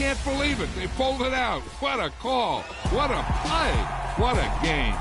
can't believe it. They pulled it out. What a call. What a play. What a game.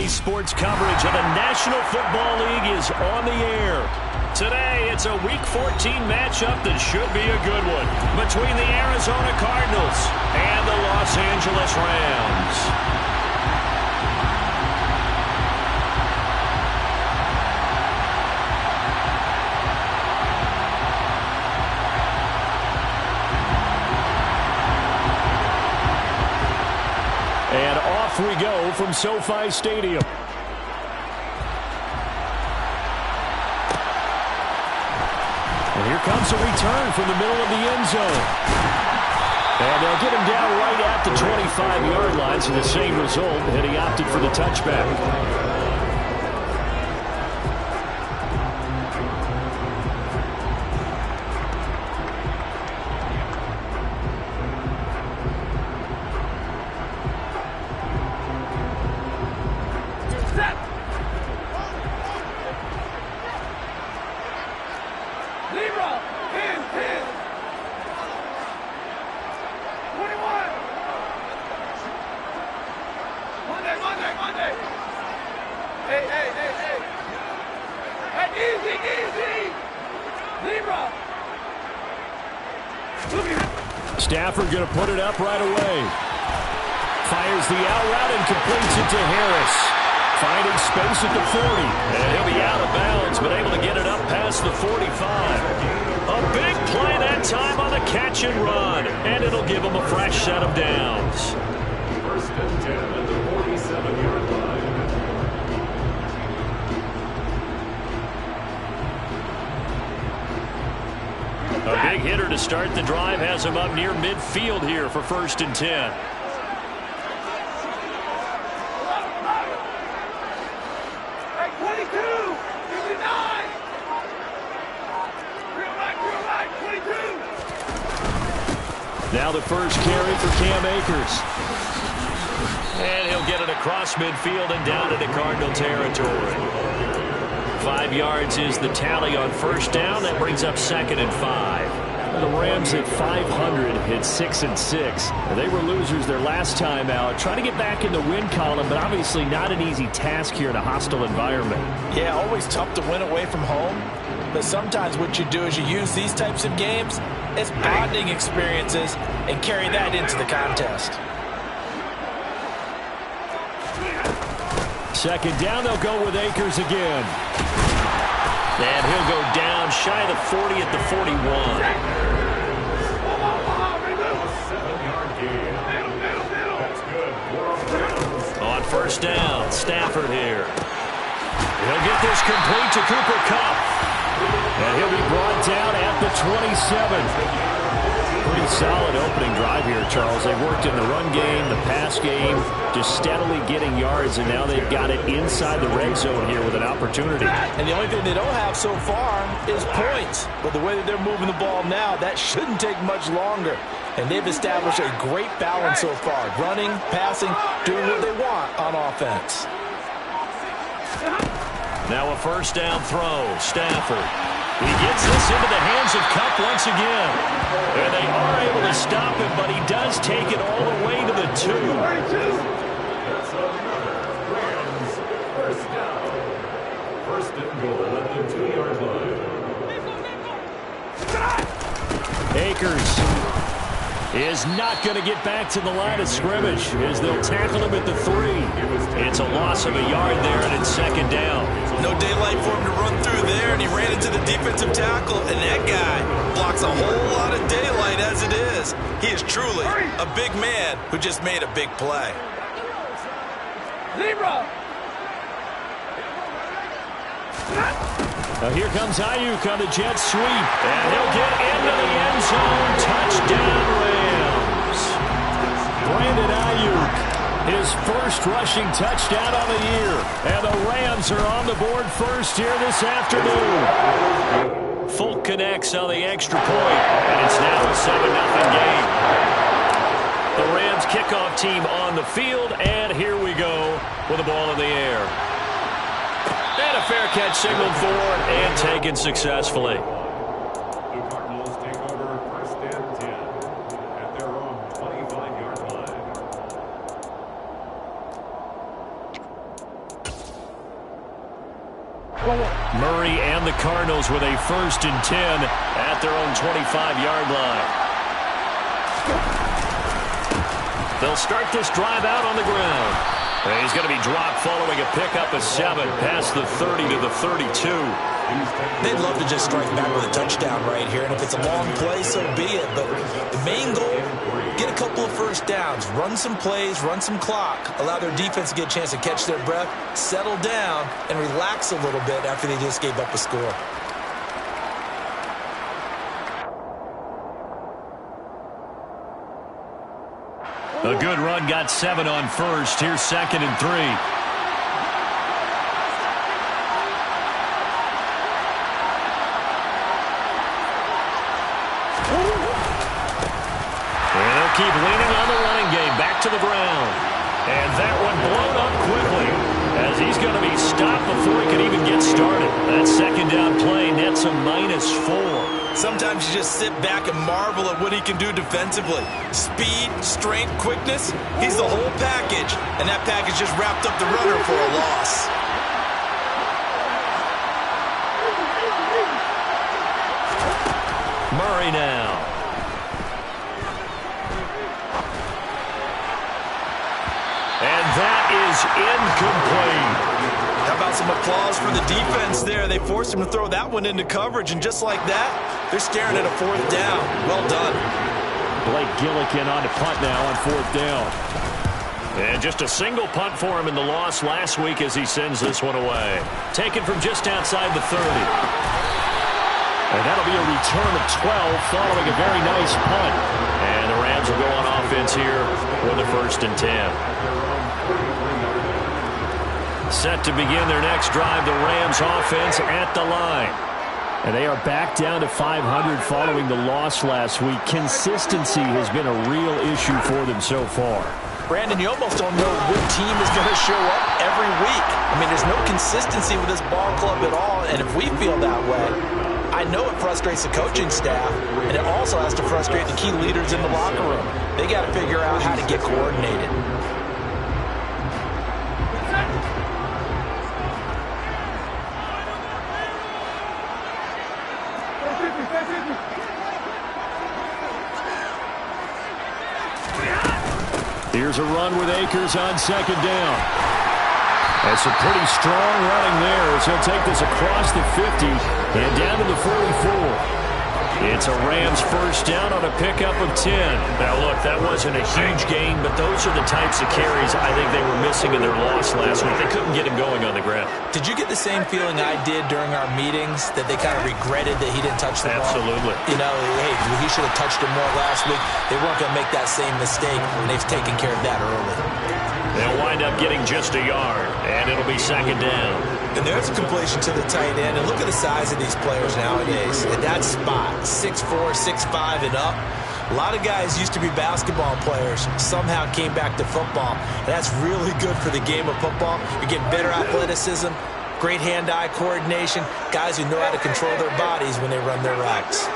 Sports coverage of the National Football League is on the air. Today, it's a Week 14 matchup that should be a good one between the Arizona Cardinals and the Los Angeles Rams. And off we go from SoFi Stadium. And here comes a return from the middle of the end zone. And they'll get him down right at the 25-yard line, so the same result, and he opted for the touchback. Stafford going to put it up right away. Fires the out route and completes it to Harris. Finding space at the 40. And he'll be out of bounds, but able to get it up past the 45. A big play that time on the catch and run. And it'll give him a fresh set of downs. First and 10 at the 47-yard line. A big hitter to start the drive has him up near midfield here for first and 10. Now the first carry for Cam Akers. And he'll get it across midfield and down into Cardinal territory. 5 yards is the tally on first down. That brings up 2nd and 5. The Rams at 500 hit 6-6. They were losers their last time out. Trying to get back in the win column, but obviously not an easy task here in a hostile environment. Yeah, always tough to win away from home. But sometimes what you do is you use these types of games as bonding experiences and carry that into the contest. Second down, they'll go with Akers again. And he'll go down shy of the 40 at the 41. On first down, Stafford here. He'll get this complete to Cooper Kupp. And he'll be brought down at the 27. Pretty solid opening drive here, Charles. They worked in the run game, the pass game, just steadily getting yards, and now they've got it inside the red zone here with an opportunity. And the only thing they don't have so far is points. But the way that they're moving the ball now, that shouldn't take much longer. And they've established a great balance so far. Running, passing, doing what they want on offense. Now a first down throw. Stafford. He gets this into the hands of Kupp once again. And they are able to stop him, but he does take it all the way to the 2. That's another Rams first down. First and goal at the 2-yard line. Akers is not going to get back to the line of scrimmage as they'll tackle him at the 3. It's a loss of a yard there, and it's second down. No daylight for him to run through there, and he ran into the defensive tackle, and that guy blocks a whole lot of daylight as it is. He is truly a big man who just made a big play. Zebra! Here comes Ayuk on the jet sweep. And he'll get into the end zone. Touchdown, Rams. Brandon Ayuk, his first rushing touchdown of the year. And the Rams are on the board first here this afternoon. Folk connects on the extra point. And it's now a 7-0 game. The Rams kickoff team on the field. And here we go with the ball in the air. And a fair catch signaled for and taken successfully. The Cardinals take over first and 10 at their own 25-yard line. Murray and the Cardinals with a first and 10 at their own 25-yard line. They'll start this drive out on the ground. And he's going to be dropped following a pickup of 7 past the 30 to the 32. They'd love to just strike back with a touchdown right here, and if it's a long play, so be it. But the main goal, get a couple of first downs, run some plays, run some clock, allow their defense to get a chance to catch their breath, settle down, and relax a little bit after they just gave up a score. A good run got 7 on first. Here's 2nd and 3. And they'll keep leaning on the running game. Back to the ground. And that one blown up quickly as he's going to be stopped before he can even get started. That second down play nets a -4. Sometimes you just sit back and marvel at what he can do defensively. Speed, strength, quickness, he's the whole package. And that package just wrapped up the runner for a loss. Murray now. And that is incomplete. How about some applause for the defense there? They forced him to throw that one into coverage, and just like that, they're staring at a 4th down. Well done. Blake Gillikin on to punt now on 4th down. And just a single punt for him in the loss last week as he sends this one away. Taken from just outside the 30. And that'll be a return of 12 following a very nice punt. And the Rams will go on offense here with a 1st and 10. Set to begin their next drive, the Rams offense at the line. And they are back down to 500 following the loss last week. Consistency has been a real issue for them so far. Brandon, you almost don't know what team is going to show up every week. I mean, there's no consistency with this ball club at all, and if we feel that way, I know it frustrates the coaching staff, and it also has to frustrate the key leaders in the locker room. They got to figure out how to get coordinated. Here's a run with Akers on 2nd down. That's a pretty strong running there as he'll take this across the 50 and down to the 44. It's a Rams first down on a pickup of 10. Now, look, that wasn't a huge gain, but those are the types of carries I think they were missing in their loss last week. They couldn't get him going on the ground. Did you get the same feeling I did during our meetings, that they kind of regretted that he didn't touch the ball? Absolutely. You know, hey, he should have touched him more last week. They weren't going to make that same mistake, and they've taken care of that early. They'll wind up getting just a yard, and it'll be 2nd down. And there's a completion to the tight end. And look at the size of these players nowadays. At that spot, 6'4", 6'5", and up. A lot of guys used to be basketball players, somehow came back to football. And that's really good for the game of football. You get better athleticism, great hand-eye coordination, guys who know how to control their bodies when they run their routes.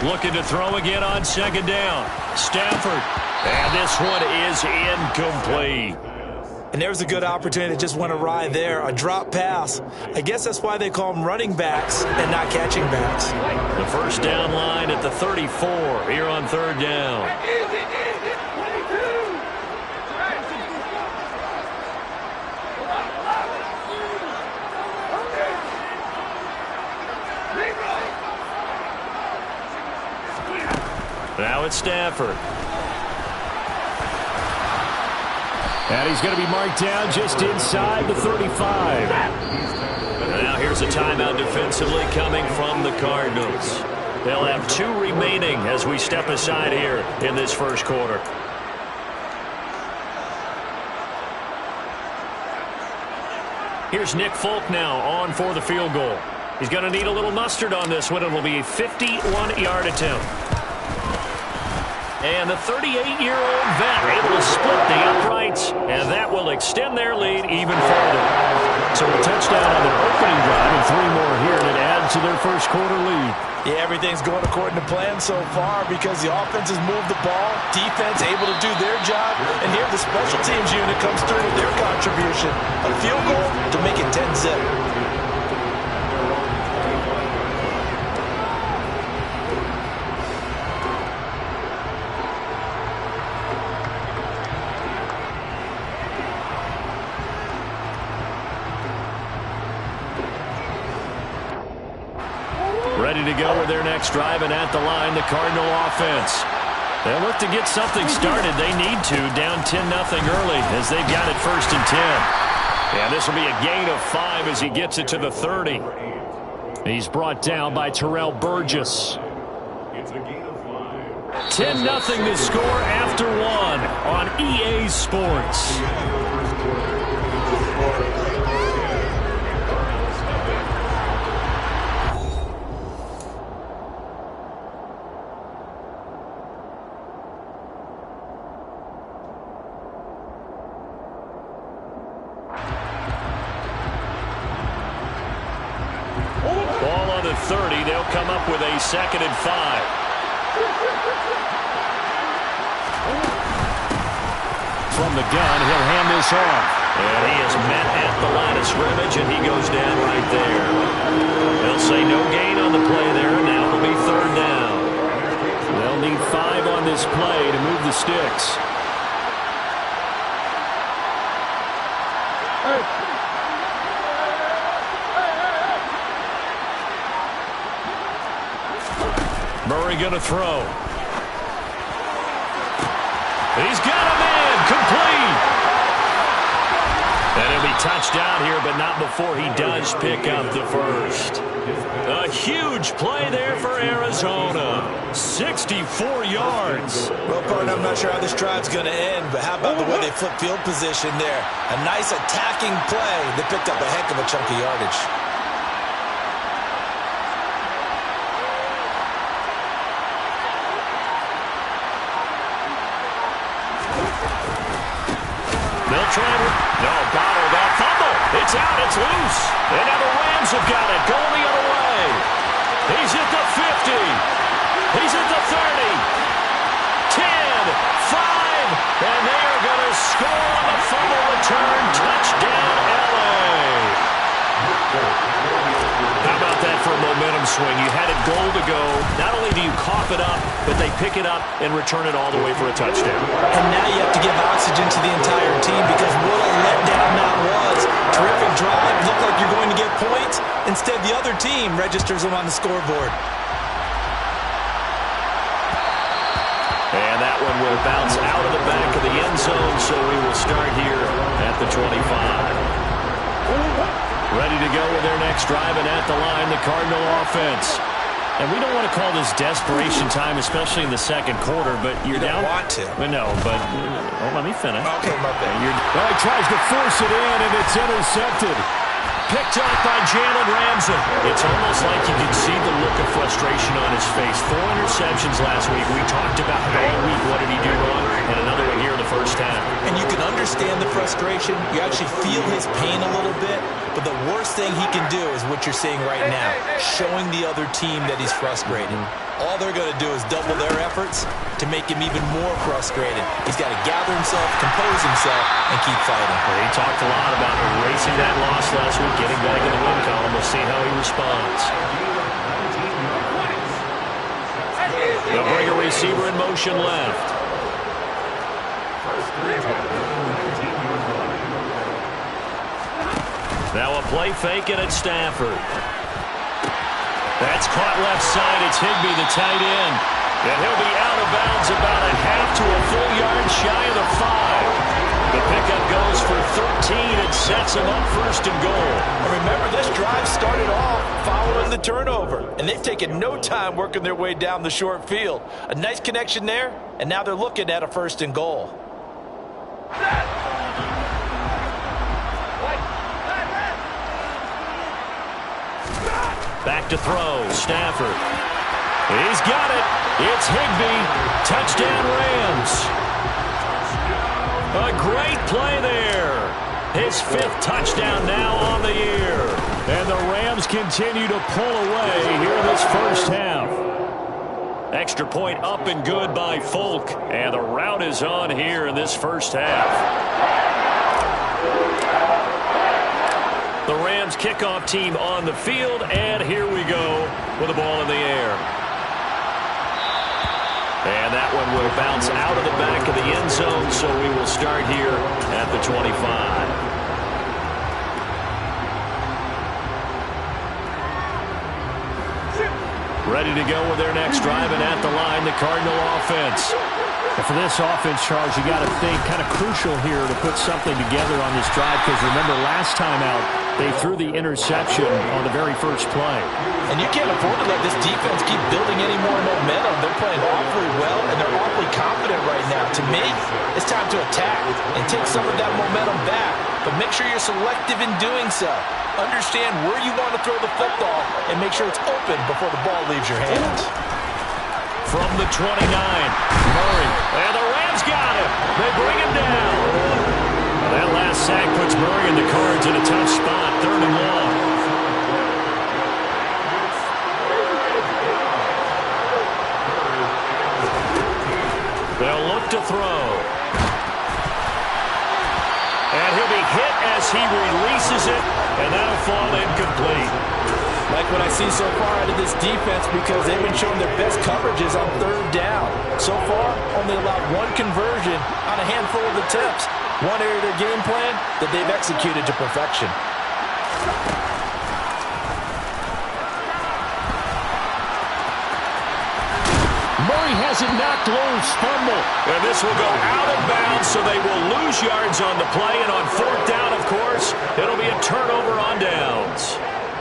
Looking to throw again on 2nd down. Stafford. And this one is incomplete. And there's a good opportunity to just went awry there. A drop pass. I guess that's why they call them running backs and not catching backs. The first down line at the 34 here on 3rd down. Now it's Stafford. And he's going to be marked down just inside the 35. And now here's a timeout defensively coming from the Cardinals. They'll have 2 remaining as we step aside here in this first quarter. Here's Nick Folk now on for the field goal. He's going to need a little mustard on this one. It will be a 51-yard attempt. And the 38-year-old vet able to split the uprights, and that will extend their lead even further. So a touchdown on their opening drive and 3 more here, and it adds to their first quarter lead. Yeah, everything's going according to plan so far because the offense has moved the ball, defense able to do their job, and here the special teams unit comes through with their contribution. A field goal to make it 10-zip. Ready to go with their next drive, and at the line, the Cardinal offense. They'll look to get something started. They need to, down 10-0 early as they've got it 1st and 10. And this will be a gain of 5 as he gets it to the 30. He's brought down by Terrell Burgess. It's a gain of 5. 10-0 the score after 1 on EA Sports. Ball on the 30. They'll come up with a 2nd and 5. From the gun, he'll hand this off. And he is met at the line of scrimmage, and he goes down right there. They'll say no gain on the play there, and now it'll be 3rd down. They'll need 5 on this play to move the sticks. Murray going to throw. He's got a man, complete. And he'll be touched down here, but not before he does pick up the first. A huge play there for Arizona. 64 yards. Well, partner, I'm not sure how this drive's going to end, but how about the way they flip field position there? A nice attacking play. They picked up a heck of a chunk of yardage. They'll try to... No, bottled up. Fumble. It's out. It's loose. And now the Rams have got it. Going the other way. He's at the 50. He's at the 30. 10, 5. And they are going to score on the fumble return. Touchdown, L.A. How about that for a momentum swing? You had it goal to go. Not only do you cough it up, but they pick it up and return it all the way for a touchdown. And now you have to give oxygen to the entire team because what a letdown that was. Terrific drive. Looked like you're going to get points. Instead, the other team registers them on the scoreboard. And that one will bounce out of the back of the end zone, so we will start here at the 25. Ready to go with their next drive, and at the line, the Cardinal offense. And we don't want to call this desperation time, especially in the second quarter, but you're down. You don't want to. No, but let me finish. Okay, my bad. Well, he tries to force it in, and it's intercepted. Picked up by Jalen Ramsey. It's almost like you can see the look of frustration on his face. 4 interceptions last week. We talked about it all week. What did he do wrong? And another one here in the first half. And you can understand the frustration. You actually feel his pain a little bit. But the worst thing he can do is what you're seeing right now, showing the other team that he's frustrated. All they're going to do is double their efforts to make him even more frustrated. He's got to gather himself, compose himself, and keep fighting. Well, he talked a lot about erasing that loss last week, getting back in the win column. We'll see how he responds. They'll bring a receiver in motion left. Now a play fake, and it's Stafford. That's caught left side. It's Higbee, the tight end. And he'll be out of bounds about a half to a full yard shy of the 5. The pickup sets him up first and goal. And remember, this drive started off following the turnover, and they've taken no time working their way down the short field. A nice connection there, and now they're looking at a first and goal. Back to throw, Stafford. He's got it. It's Higbee. Touchdown, Rams. A great play there. His 5th touchdown now on the year. And the Rams continue to pull away here in this first half. Extra point up and good by Folk. And the rout is on here in this first half. The Rams kickoff team on the field, and here we go with the ball in the air. And that one will bounce out of the back of the end zone, so we will start here at the 25. Ready to go with their next drive, and at the line, the Cardinal offense. And for this offense, Charles, you got to think kind of crucial here to put something together on this drive, because remember last time out, they threw the interception on the very first play. And you can't afford to let this defense keep building any more momentum. They're playing awfully well, and they're awfully confident right now. To me, it's time to attack and take some of that momentum back, but make sure you're selective in doing so. Understand where you want to throw the football and make sure it's open before the ball leaves your hands. From the 29, Murray. And the Rams got him. They bring him down. Well, that last sack puts Murray and the Cards in a tough spot, 3rd and long. They'll look to throw. And he'll be hit as he releases it, and that'll fall incomplete. Like what I see so far out of this defense, because they've been showing their best coverages on 3rd down. So far, only allowed 1 conversion on a handful of attempts. One area of their game plan that they've executed to perfection. Murray has it knocked loose, fumble. And this will go out of bounds, so they will lose yards on the play. And on 4th down, of course, it'll be a turnover on downs.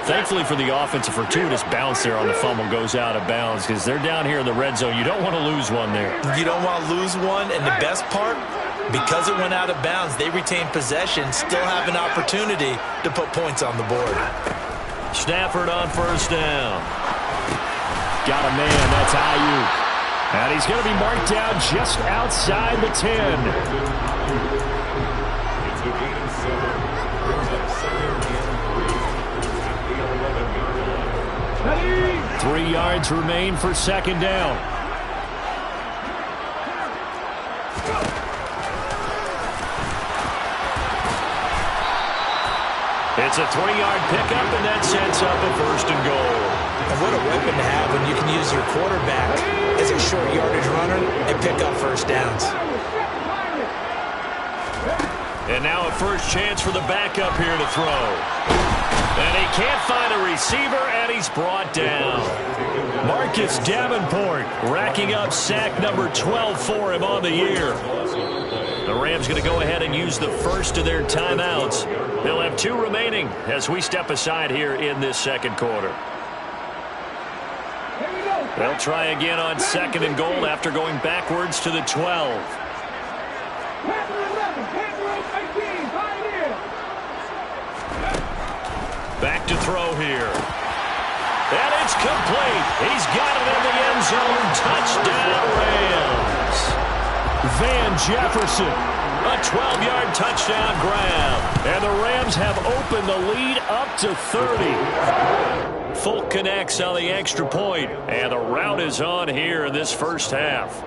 Thankfully for the offense, a fortuitous bounce there on the fumble goes out of bounds, because they're down here in the red zone. You don't want to lose one there. You don't want to lose one, and the best part, because it went out of bounds, they retain possession, still have an opportunity to put points on the board. Stafford on 1st down. Got a man, that's Ayuk. And he's going to be marked down just outside the 10. It's a gain of 7. Brings up 2nd and 3 at the 11-yard line. 3 yards remain for 2nd down. It's a 3-yard pickup, and that sets up a 1st and goal. And what a weapon to have when you can use your quarterback as a short yardage runner and pick up 1st downs. And now a first chance for the backup here to throw. And he can't find a receiver, and he's brought down. Marcus Davenport racking up sack number 12 for him on the year. The Rams going to go ahead and use the first of their timeouts. They'll have 2 remaining as we step aside here in this 2nd quarter. They'll try again on 2nd and goal after going backwards to the 12. Back to throw here. And it's complete. He's got it in the end zone. Touchdown, Rams. Van Jefferson. A 12-yard touchdown grab. And the Rams have opened the lead up to 30. Folk connects on the extra point. And the rout is on here in this first half.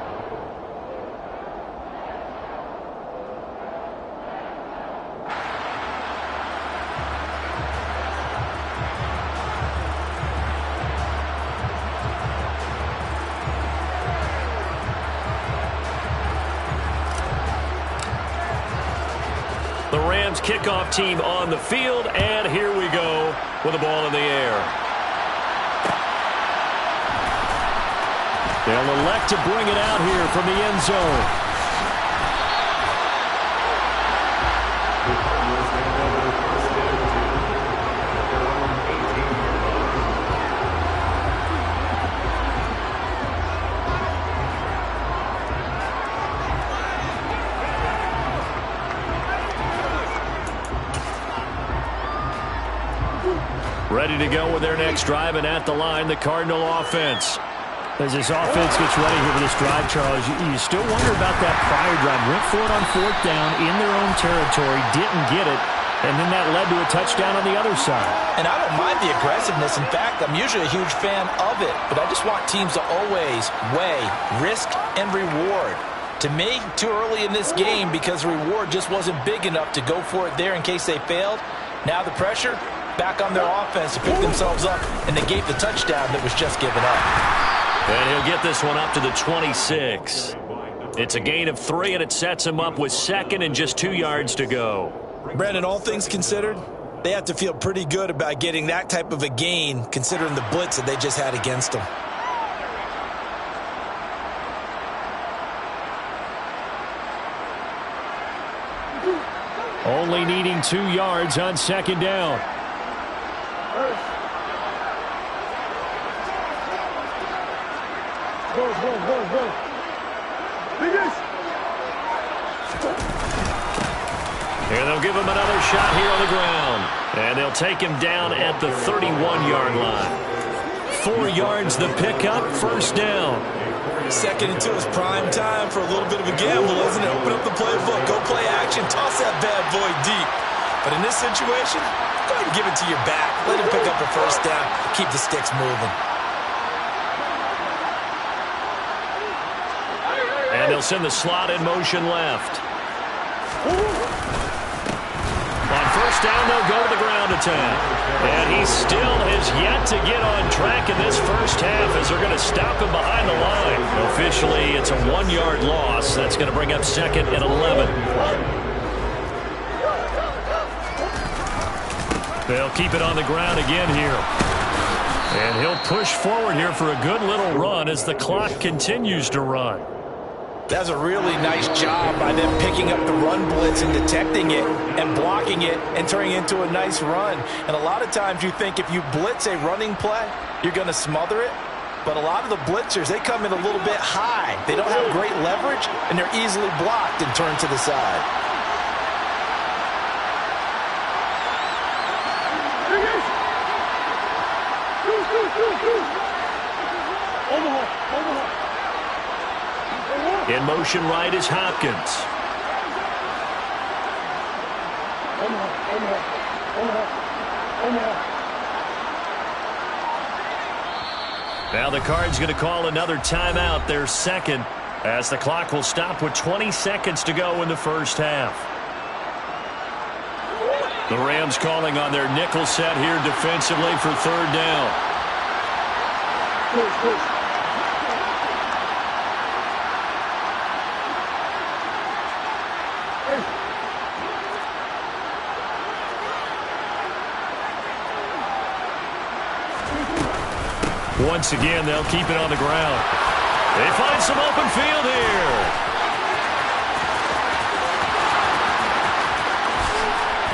The Rams kickoff team on the field, and here we go with the ball in the air. They'll elect to bring it out here from the end zone. Ready to go with their next drive, and at the line, the Cardinal offense. As this offense gets ready here for this drive, Charles, you still wonder about that prior drive. Went for it on 4th down in their own territory, didn't get it, and then that led to a touchdown on the other side. And I don't mind the aggressiveness. In fact, I'm usually a huge fan of it, but I just want teams to always weigh risk and reward. To me, too early in this game because the reward just wasn't big enough to go for it there in case they failed. Now the pressure back on their offense to pick themselves up and negate the touchdown that was just given up. And he'll get this one up to the 26. It's a gain of 3, and it sets him up with 2nd and just 2 yards to go. Brandon, all things considered, they have to feel pretty good about getting that type of a gain considering the blitz that they just had against them. Only needing 2 yards on 2nd down. And they'll give him another shot here on the ground. And they'll take him down at the 31-yard line. 4 yards the pickup, 1st down. 2nd and 2 is prime time for a little bit of a gamble, isn't it? Open up the playbook, go play action, toss that bad boy deep. But in this situation, go ahead and give it to your back. Let him pick up a 1st down, keep the sticks moving. And they'll send the slot in motion left. On 1st down, they'll go to the ground attack. And he still has yet to get on track in this 1st half as they're going to stop him behind the line. Officially, it's a 1-yard loss. That's going to bring up 2nd and 11. They'll keep it on the ground again here. And he'll push forward here for a good little run as the clock continues to run. That's a really nice job by them picking up the run blitz and detecting it and blocking it and turning it into a nice run. And a lot of times you think if you blitz a running play, you're going to smother it. But a lot of the blitzers, they come in a little bit high. They don't have great leverage, and they're easily blocked and turned to the side. In motion right is Hopkins. Now the Cards going to call another timeout, their 2nd, as the clock will stop with 20 seconds to go in the 1st half. The Rams calling on their nickel set here defensively for 3rd down. Once again, they'll keep it on the ground. They find some open field here.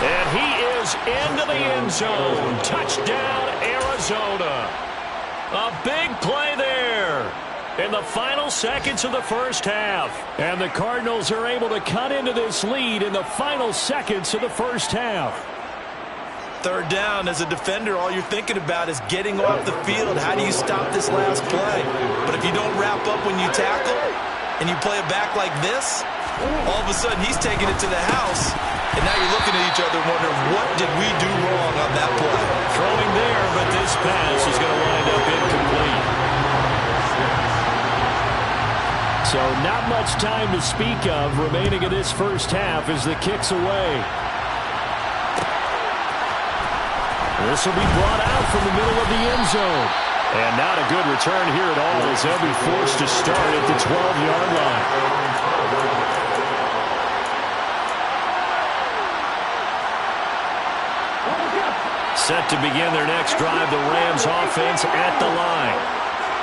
And he is into the end zone. Touchdown, Arizona. A big play there in the final seconds of the 1st half. And the Cardinals are able to cut into this lead in the final seconds of the 1st half. 3rd down, as a defender, all you're thinking about is getting off the field. How do you stop this last play? But if you don't wrap up when you tackle and you play it back like this, all of a sudden he's taking it to the house, and now you're looking at each other wondering, what did we do wrong on that play? Throwing there, but this pass is going to wind up incomplete. So not much time to speak of remaining in this 1st half as the kick's away. This will be brought out from the middle of the end zone. And not a good return here at all as they'll be forced to start at the 12-yard line. Set to begin their next drive, the Rams offense at the line.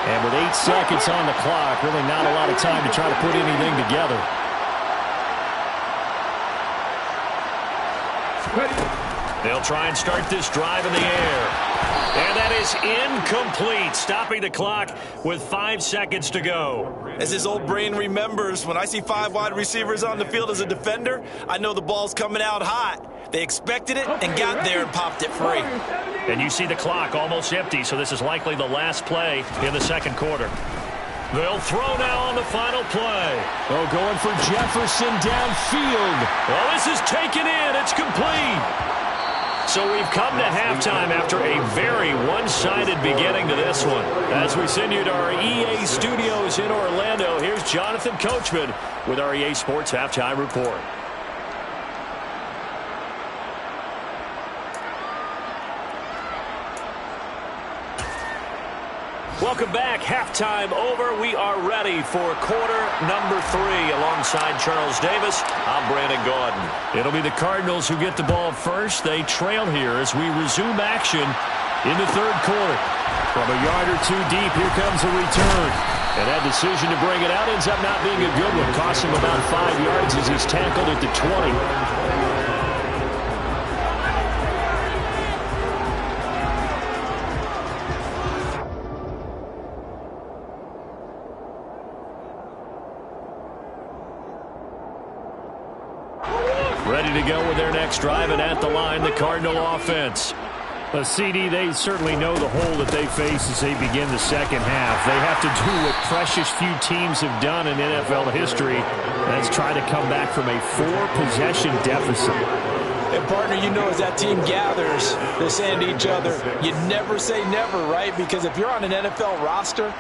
And with 8 seconds on the clock, really not a lot of time to try to put anything together. They'll try and start this drive in the air. And that is incomplete, stopping the clock with 5 seconds to go. As his old brain remembers, when I see 5 wide receivers on the field as a defender, I know the ball's coming out hot. They expected it and got there and popped it free. And you see the clock almost empty, so this is likely the last play in the second quarter. They'll throw now on the final play. Oh, going for Jefferson downfield. Well, this is taken in. It's complete. So we've come to halftime after a very one-sided beginning to this one. As we send you to our EA studios in Orlando, here's Jonathan Coachman with our EA Sports Halftime Report. Welcome back. Halftime over. We are ready for quarter number 3 alongside Charles Davis. I'm Brandon Gaudin. It'll be the Cardinals who get the ball first. They trail here as we resume action in the third quarter. From a yard or two deep, here comes a return. And that decision to bring it out ends up not being a good one. Costs him about 5 yards as he's tackled at the 20. Ready to go with their next drive, and at the line, the Cardinal offense. CD, they certainly know the hole that they face as they begin the second half. They have to do what precious few teams have done in NFL history. That's try to come back from a 4-possession deficit. And, partner, you know, as that team gathers, they're saying to each other, you never say never, right? Because if you're on an NFL roster,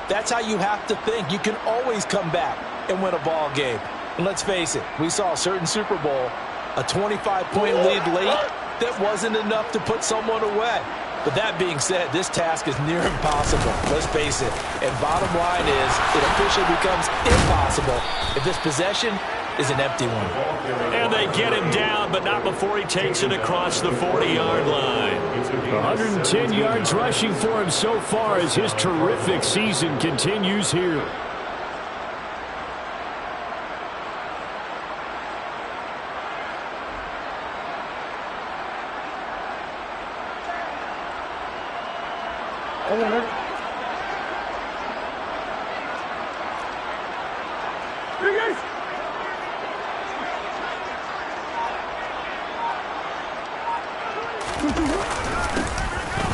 that's how you have to think. You can always come back and win a ball game. And let's face it, we saw a certain Super Bowl, a 25-point lead late, that wasn't enough to put someone away. But that being said, this task is near impossible. Let's face it. And bottom line is, it officially becomes impossible if this possession is an empty one. And they get him down, but not before he takes it across the 40-yard line. 110 yards rushing for him so far as his terrific season continues here.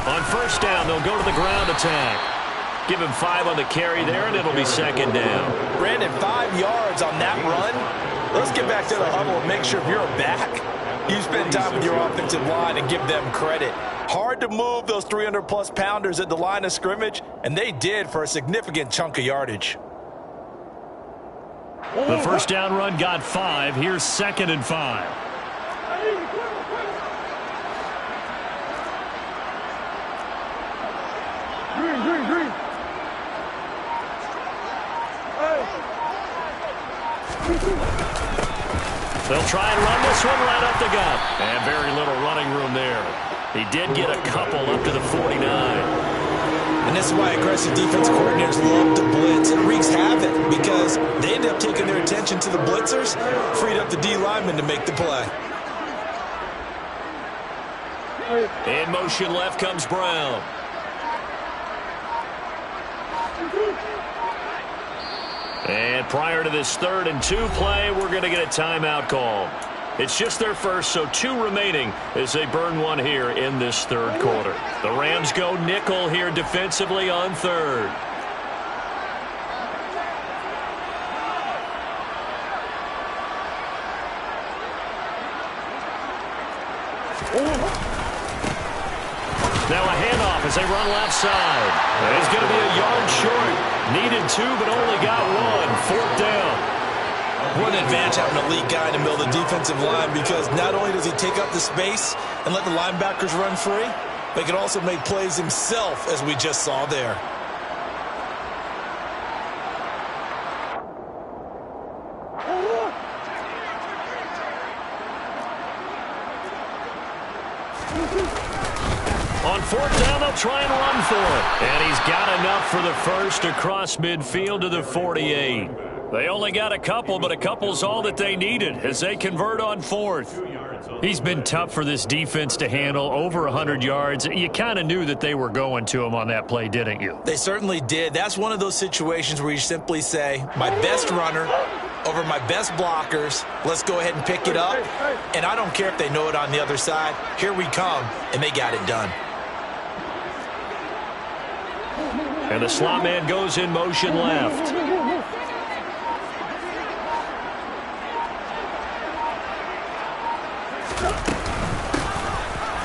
On first down, they'll go to the ground attack. Give him 5 on the carry there, and it'll be second down. Brandon, 5 yards on that run. Let's get back to the huddle and make sure if you're a back, you spend time with your offensive line and give them credit. Hard to move those 300-plus pounders at the line of scrimmage, and they did for a significant chunk of yardage. The first down run got 5. Here's 2nd and 5. They'll try and run this one right up the gut. And very little running room there. He did get a couple up to the 49. And this is why aggressive defense coordinators love to blitz. It wreaks havoc because they end up taking their attention to the blitzers, freed up the D lineman to make the play. In motion left comes Brown. And prior to this 3rd and 2 play, we're going to get a timeout call. It's just their first, so 2 remaining as they burn one here in this third quarter. The Rams go nickel here defensively on 3rd. Now a handoff as they run left side. It's going to be a yard short. Needed 2, but only got 1. 4th down. What an advantage having an elite guy in the middle of the defensive line, because not only does he take up the space and let the linebackers run free, but he can also make plays himself, as we just saw there. On 4th down, they'll try and run for it. And he's got enough for the first across midfield to the 48. They only got a couple, but a couple's all that they needed as they convert on fourth. He's been tough for this defense to handle, over 100 yards. You kind of knew that they were going to him on that play, didn't you? They certainly did. That's one of those situations where you simply say, my best runner over my best blockers, let's go ahead and pick it up. And I don't care if they know it on the other side. Here we come, and they got it done. And the slot man goes in motion left.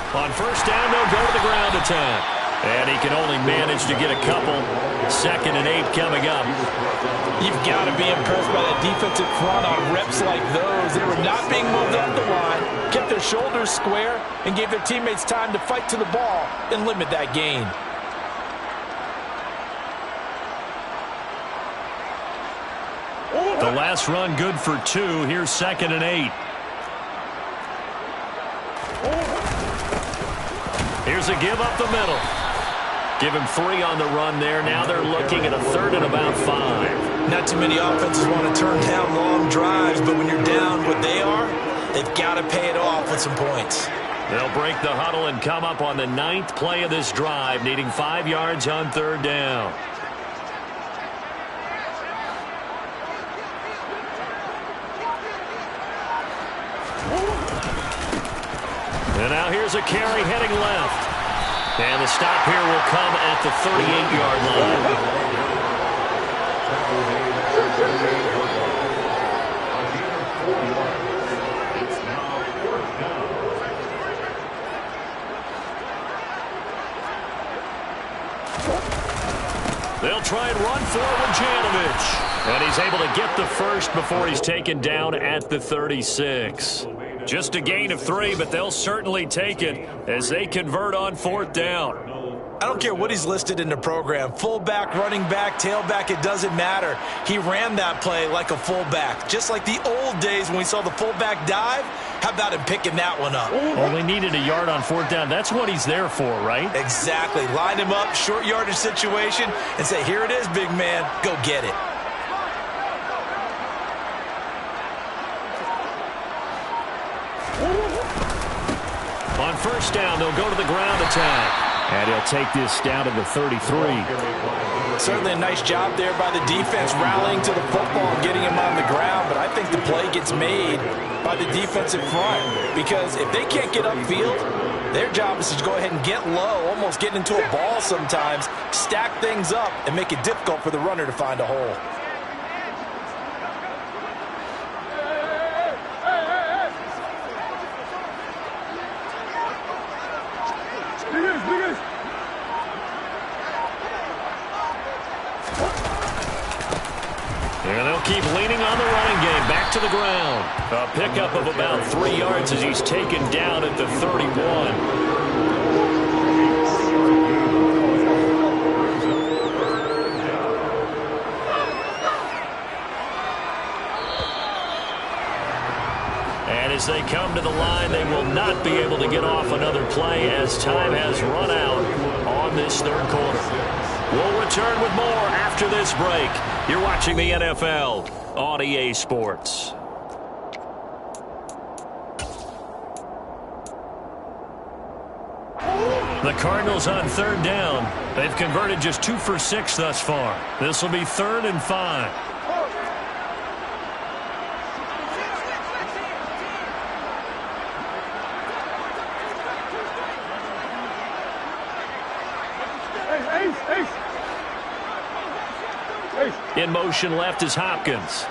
On first down, they'll go to the ground attack. And he can only manage to get a couple. 2nd and 8 coming up. You've got to be impressed by that defensive front on reps like those. They were not being moved up the line, kept their shoulders square, and gave their teammates time to fight to the ball and limit that gain. The last run good for 2. Here's 2nd and 8. Here's a give up the middle. Give him 3 on the run there. Now they're looking at a 3rd and about 5. Not too many offenses want to turn down long drives, but when you're down what they are, they've got to pay it off with some points. They'll break the huddle and come up on the 9th play of this drive, needing 5 yards on 3rd down. And now here's a carry heading left. And the stop here will come at the 38-yard line. They'll try and run forward Janovich. And he's able to get the first before he's taken down at the 36. Just a gain of 3, but they'll certainly take it as they convert on 4th down. I don't care what he's listed in the program. Fullback, running back, tailback, it doesn't matter. He ran that play like a fullback. Just like the old days when we saw the fullback dive. How about him picking that one up? Only needed a yard on 4th down. That's what he's there for, right? Exactly. Line him up, short yardage situation, and say, here it is, big man. Go get it. On first down, they'll go to the ground attack. And he'll take this down to the 33. Certainly a nice job there by the defense rallying to the football and getting him on the ground. But I think the play gets made by the defensive front. Because if they can't get upfield, their job is to go ahead and get low, almost get into a ball sometimes, stack things up, and make it difficult for the runner to find a hole. And they'll keep leaning on the running game. Back to the ground. A pickup of about 3 yards as he's taken down at the 31. And as they come to the line, they will not be able to get off another play as time has run out on this 3rd quarter. We'll return with more after this break. You're watching the NFL on EA Sports. The Cardinals on 3rd down. They've converted just 2 for 6 thus far. This will be 3rd and 5. In motion left is Hopkins.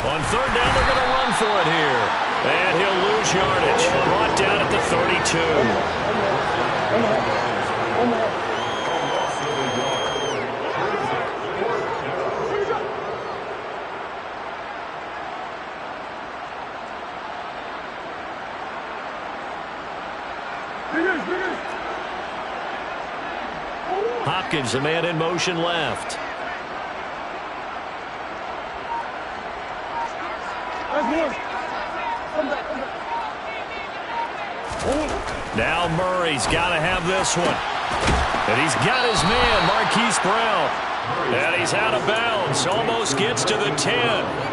On 3rd down, they're going to run for it here. And he'll lose yardage. Brought down at the 32. Hopkins, the man in motion left. Now Murray's got to have this one. And he's got his man, Marquise Brown. And he's out of bounds. Almost gets to the 10.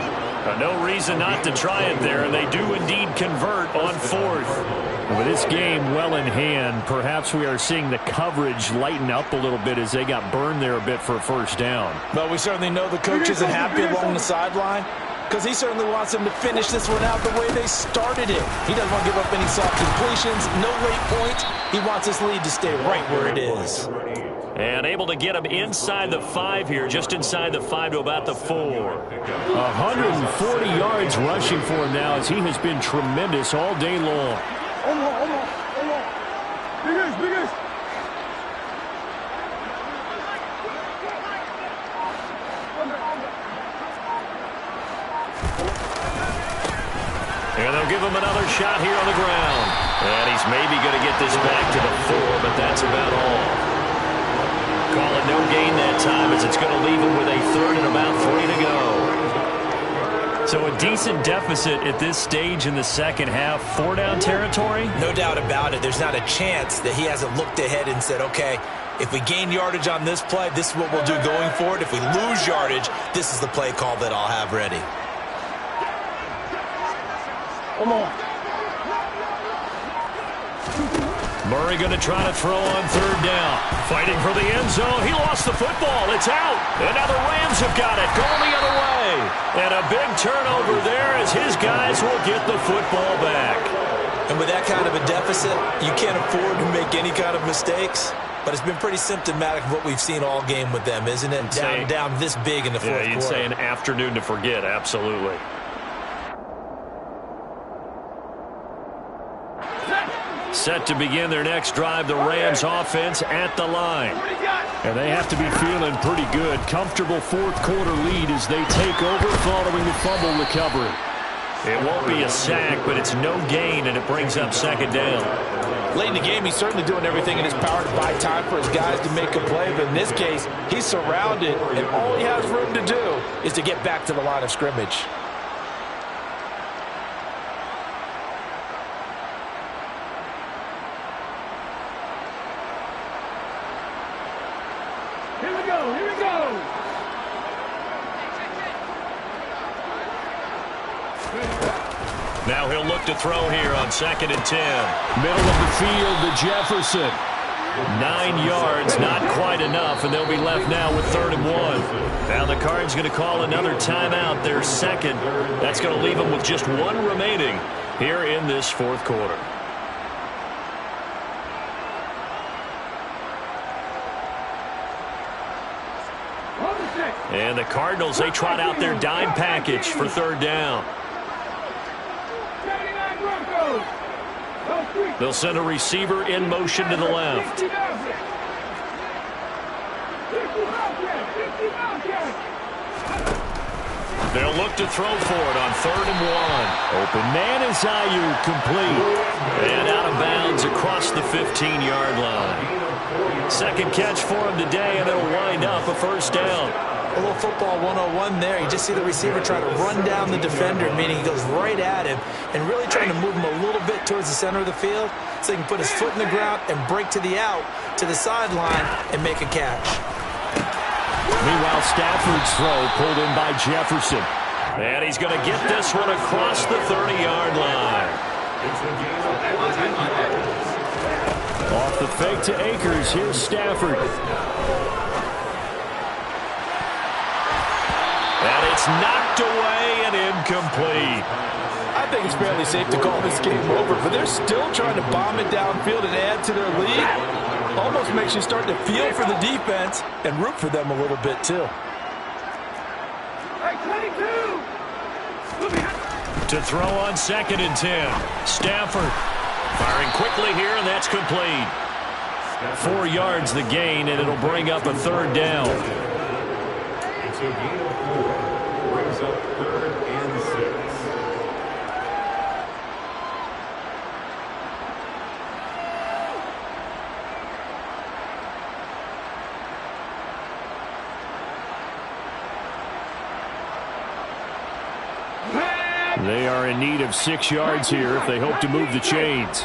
No reason not to try it there, and they do indeed convert on 4th. With this game well in hand, perhaps we are seeing the coverage lighten up a little bit as they got burned there a bit for a first down. Well, we certainly know the coach isn't happy along the sideline because he certainly wants them to finish this one out the way they started it. He doesn't want to give up any soft completions, no late points. He wants his lead to stay right where it is. And able to get him inside the 5 here, just inside the 5 to about the 4. 140 yards rushing for him now as he has been tremendous all day long. And they'll give him another shot here on the ground. And he's maybe going to get this back to the 4, but that's about all. Call it no gain that time as it's going to leave him with a 3rd and about 3 to go. So a decent deficit at this stage in the second half. 4-down territory? No doubt about it. There's not a chance that he hasn't looked ahead and said, okay, if we gain yardage on this play, this is what we'll do going forward. If we lose yardage, this is the play call that I'll have ready. Come on. Murray going to try to throw on 3rd down. Fighting for the end zone. He lost the football. It's out. And now the Rams have got it. Going the other way. And a big turnover there as his guys will get the football back. And with that kind of a deficit, you can't afford to make any kind of mistakes. But it's been pretty symptomatic of what we've seen all game with them, isn't it? Down this big in the fourth quarter. Yeah, you'd say an afternoon to forget. Absolutely. Set to begin their next drive, the Rams offense at the line. And they have to be feeling pretty good. Comfortable fourth quarter lead as they take over following the fumble recovery. It won't be a sack, but it's no gain, and it brings up 2nd down. Late in the game, he's certainly doing everything in his power to buy time for his guys to make a play. But in this case, he's surrounded, and all he has room to do is to get back to the line of scrimmage. Now he'll look to throw here on 2nd and 10. Middle of the field to Jefferson. 9 yards, not quite enough, and they'll be left now with 3rd and 1. Now the Cards going to call another timeout, their 2nd. That's going to leave them with just 1 remaining here in this fourth quarter. And the Cardinals, they trot out their dime package for 3rd down. They'll send a receiver in motion to the left. They'll look to throw for it on 3rd and 1. Open man is Ayuk, complete. And out of bounds across the 15-yard line. 2nd catch for him today, and it'll wind up a 1st down. A little football 101 there. You just see the receiver try to run down the defender, meaning he goes right at him and really trying to move him a little bit towards the center of the field so he can put his foot in the ground and break to the out, to the sideline, and make a catch. Meanwhile, Stafford's throw pulled in by Jefferson. And he's going to get this one across the 30-yard line. Off the fake to Akers. Here's Stafford. And it's knocked away and incomplete. I think it's fairly safe to call this game over, but they're still trying to bomb it downfield and add to their lead. Almost makes you start to feel for the defense and root for them a little bit, too. To throw on 2nd and 10. Stafford firing quickly here, and that's complete. 4 yards the gain, and it'll bring up a 3rd down. It's a gain of 4. Brings up 3rd and 6. They are in need of 6 yards here if they hope to move the chains.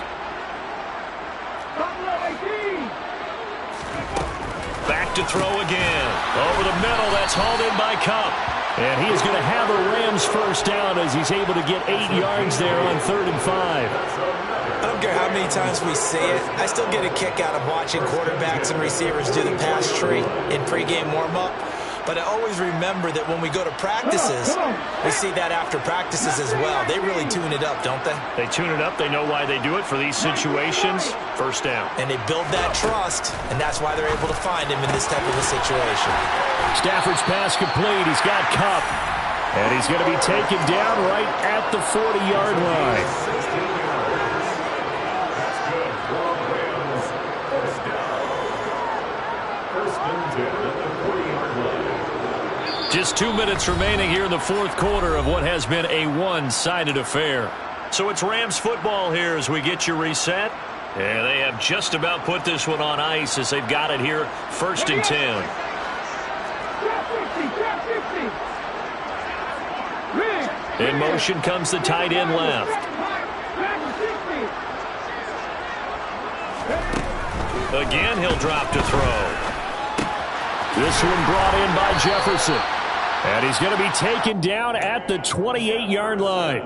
back to throw again. Over the middle, that's hauled in by Cup. And he is going to have a Rams first down as he's able to get 8 yards there on 3rd and 5. I don't care how many times we see it. I still get a kick out of watching quarterbacks and receivers do the pass tree in pregame warm-up. But I always remember that when we go to practices, we see that after practices as well. They really tune it up, don't they? They tune it up. They know why they do it for these situations. First down. And they build that trust, and that's why they're able to find him in this type of a situation. Stafford's pass complete. He's got Cup. And he's going to be taken down right at the 40-yard line. Just 2 minutes remaining here in the fourth quarter of what has been a one-sided affair. So it's Rams football here as we get you reset. And they have just about put this one on ice as they've got it here, 1st and 10. In motion comes the tight end left. Again, he'll drop to throw. This one brought in by Jefferson. And he's going to be taken down at the 28-yard line.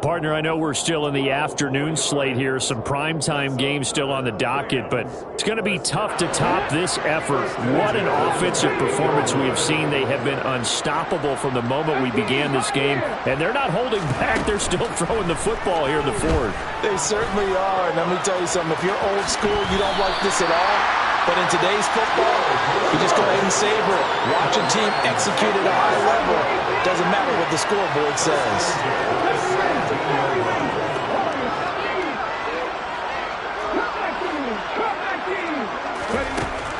Partner, I know we're still in the afternoon slate here. Some primetime games still on the docket, but it's going to be tough to top this effort. What an offensive performance we have seen. They have been unstoppable from the moment we began this game, and they're not holding back. They're still throwing the football here in the fourth. They certainly are. And let me tell you something. If you're old school, you don't like this at all. But in today's football, you just go ahead and savor it. Watch a team execute at a high level. Doesn't matter what the scoreboard says.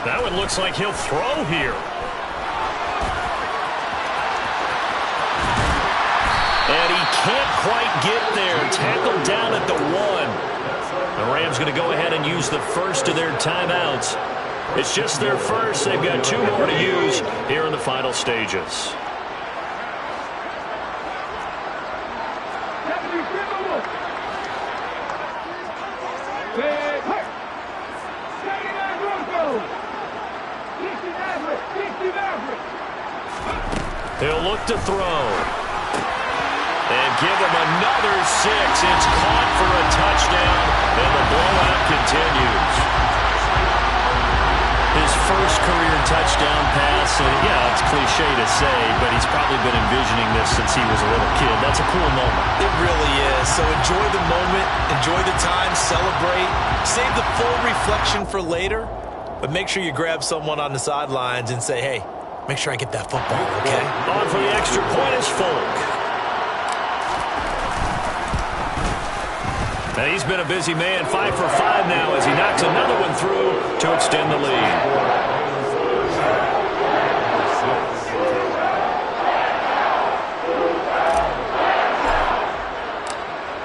That one looks like he'll throw here. And he can't quite get there. Tackled down at the 1. The Rams going to go ahead and use the first of their timeouts. It's just their first. They've got 2 more to use here in the final stages. He'll look to throw. And give him another 6. It's caught for a touchdown, and the blowout continues. His first career touchdown pass, and yeah, it's cliche to say, but he's probably been envisioning this since he was a little kid. That's a cool moment. It really is. So enjoy the moment, enjoy the time, celebrate, save the full reflection for later, but make sure you grab someone on the sidelines and say, hey, make sure I get that football, okay? On for the extra point is Folk. And he's been a busy man, 5 for 5 now as he knocks another one through to extend the lead.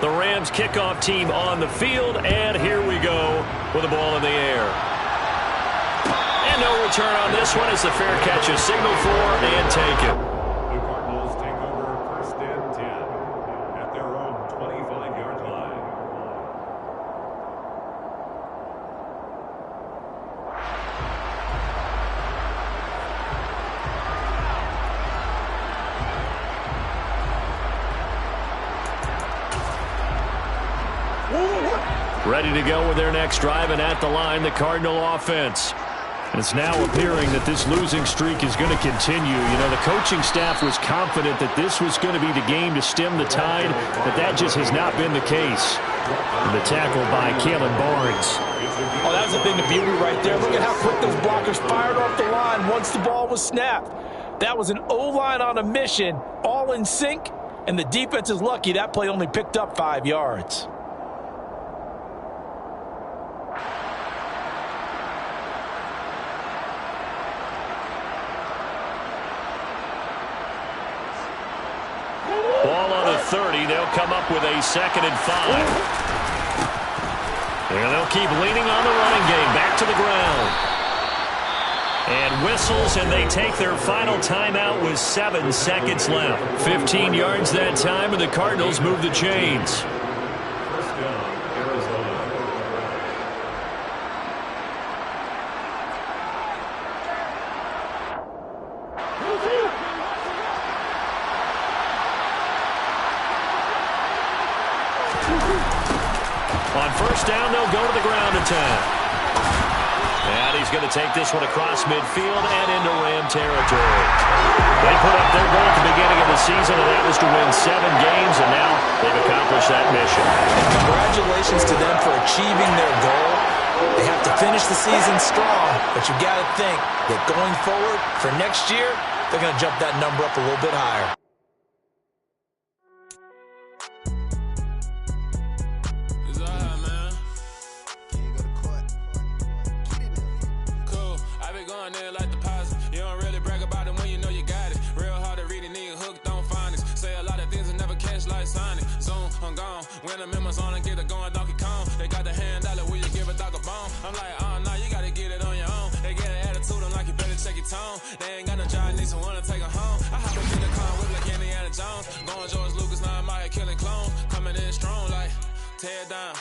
The Rams kickoff team on the field, and here we go with the ball in the air. And no return on this one as the fair catch is signaled for and taken. The Cardinals take over 1st and 10 at their own 25-yard line. Ready to go with their next drive, and at the line, the Cardinal offense. And it's now appearing that this losing streak is going to continue. You know, the coaching staff was confident that this was going to be the game to stem the tide, but that just has not been the case. And the tackle by Kalen Barnes. Oh, that was the thing, the beauty right there. Look at how quick those blockers fired off the line once the ball was snapped. That was an O-line on a mission, all in sync, and the defense is lucky that play only picked up 5 yards. Ball on the 30. They'll come up with a 2nd and 5. And they'll keep leaning on the running game. Back to the ground. And whistles, and they take their final timeout with 7 seconds left. 15 yards that time, and the Cardinals move the chains. 1st down, Arizona. On first down, they'll go to the ground attack. And he's going to take this one across midfield and into Ram territory. They put up their goal at the beginning of the season, and that was to win 7 games, and now they've accomplished that mission. And congratulations to them for achieving their goal. They have to finish the season strong, but you got to think that going forward for next year, they're going to jump that number up a little bit higher. When I'm in my zone and get it going, Donkey Kong. They got the hand dollar, will you give a dog a bone? I'm like, oh, no, you gotta get it on your own. They get an attitude, I'm like, you better check your tone. They ain't got no job, need someone to take her home. I hop up in the car, whip like Indiana Jones. Going George Lucas, now I'm out here killing clones. Coming in strong, like, tear down,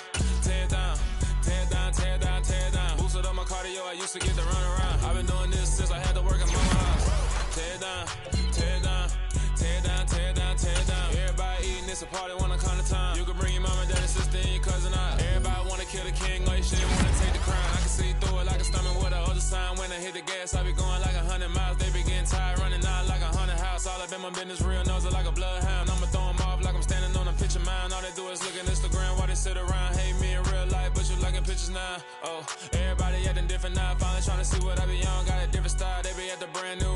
tear down, tear down, tear down, tear down. Boosted up my cardio, I used to get to run around. I've been doing this since I had to work in my house. Tear down, tear down, tear down, tear down, tear down. Everybody eating, it's a party, one kind of time. You can bring your mom and daddy, sister, and your cousin out. Everybody wanna kill the king, or you shouldn't wanna take the crown. I can see through it like a stomach with a other sign. When I hit the gas, I be going like 100 miles. They be getting tired, running out like 100 house. All up in my business, real nose like a bloodhound. I'ma throw them off like I'm standing on a picture mound. All they do is look at Instagram while they sit around. Hate me in real life, but you liking pictures now. Oh, everybody acting different now. Finally trying to see what I be on. Got a different style, they be at the brand new